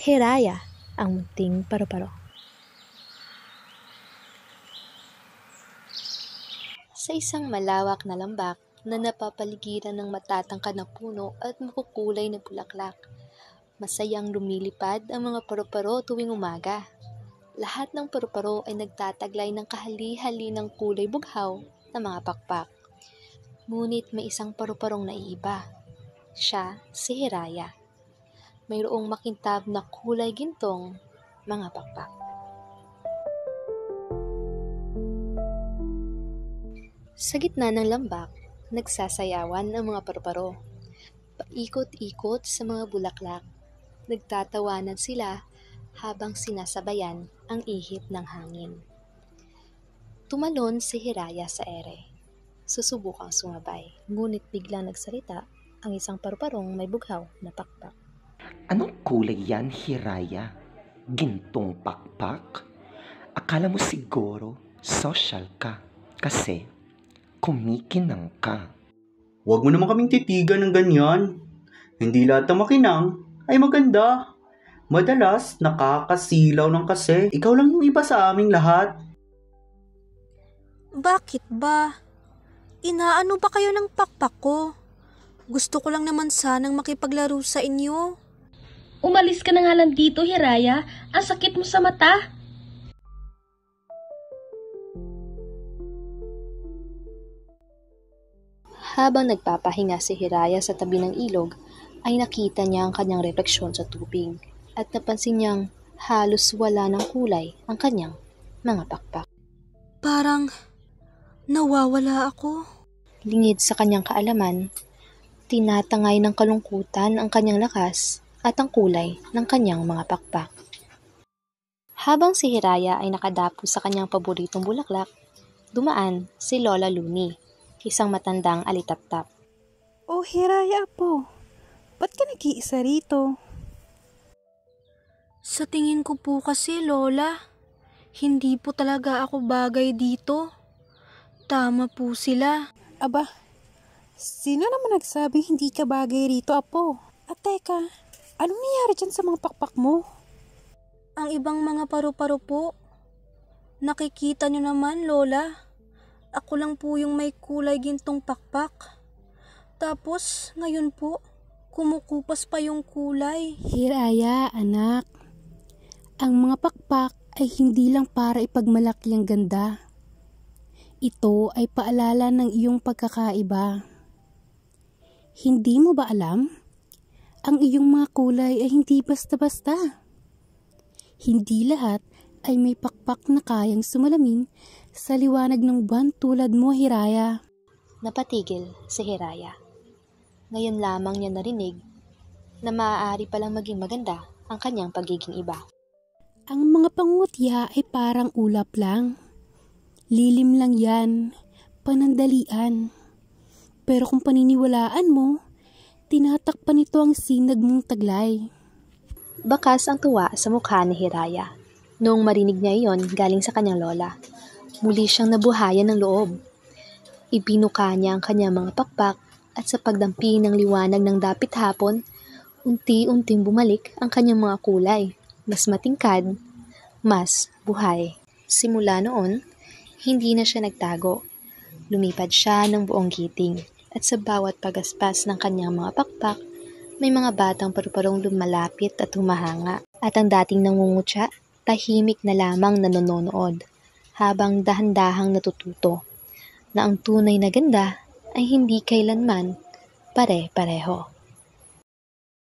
Hiraya, ang munting paru-paro. Sa isang malawak na lambak na napapaligiran ng matatangkad na puno at makukulay na bulaklak, masayang lumilipad ang mga paru-paro tuwing umaga. Lahat ng paru-paro ay nagtataglay ng kahali-hali ng kulay bughaw na mga pakpak. Ngunit may isang paru-parong naiiba. Siya si Hiraya. Mayroong makintab na kulay gintong mga pakpak. Sa gitna ng lambak, nagsasayawan ang mga paru-paro. Paikot-ikot sa mga bulaklak. Nagtatawanan sila habang sinasabayan ang ihip ng hangin. Tumalon si Hiraya sa ere. Susubukang sumabay, ngunit biglang nagsalita ang isang paru-parong may bughaw na pakpak. Anong kulay yan, Hiraya? Gintong pakpak? Akala mo siguro social ka kasi kumikinang ka. Huwag mo naman kaming titigan ng ganyan. Hindi lahat ng makinang ay maganda. Madalas nakakasilaw ng kasi. Ikaw lang yung iba sa aming lahat. Bakit ba? Inaano ba kayo ng pakpak ko? Gusto ko lang naman sanang makipaglaro sa inyo. Umalis ka na nga lang dito, Hiraya. Ang sakit mo sa mata. Habang nagpapahinga si Hiraya sa tabi ng ilog, ay nakita niya ang kanyang refleksyon sa tubig at napansin niyang halos wala ng kulay ang kanyang mga pakpak. Parang nawawala ako. Lingid sa kanyang kaalaman, tinatangay ng kalungkutan ang kanyang lakas at ang kulay ng kanyang mga pakpak. Habang si Hiraya ay nakadapo sa kanyang paboritong bulaklak, dumaan si Lola Luni, isang matandang alitaptap. Oh, Hiraya po. Ba't ka nag-iisa rito? Sa tingin ko po kasi, Lola, hindi po talaga ako bagay dito. Tama po sila. Aba, sino naman nagsabing hindi ka bagay rito, Apo? At teka, anong nangyari dyan sa mga pakpak mo? Ang ibang mga paru-paro po. Nakikita nyo naman, Lola. Ako lang po yung may kulay gintong pakpak. Tapos, ngayon po, kumukupas pa yung kulay. Hiraya, anak. Ang mga pakpak ay hindi lang para ipagmalaki ang ganda. Ito ay paalala ng iyong pagkakaiba. Hindi mo ba alam? Ang iyong mga kulay ay hindi basta-basta. Hindi lahat ay may pakpak na kayang sumalamin sa liwanag ng buwan tulad mo, Hiraya. Napatigil si Hiraya. Ngayon lamang niya narinig na maaari palang maging maganda ang kanyang pagiging iba. Ang mga pangungutya ay parang ulap lang. Lilim lang yan, panandalian. Pero kung paniniwalaan mo, tinatakpan nito ang sinag mong taglay. Bakas ang tuwa sa mukha ni Hiraya. Noong marinig niya iyon galing sa kanyang lola, muli siyang nabuhayan ng loob. Ibinuka niya ang kanyang mga pakpak at sa pagdampi ng liwanag ng dapit hapon, unti-unting bumalik ang kanyang mga kulay. Mas matingkad, mas buhay. Simula noon, hindi na siya nagtago. Lumipad siya ng buong giting at sa bawat pagaspas ng kanyang mga pakpak, may mga batang paru-parong lumalapit at humahanga. At ang dating nangungutya, tahimik na lamang nanonood habang dahan-dahang natututo na ang tunay na ganda ay hindi kailanman pare-pareho.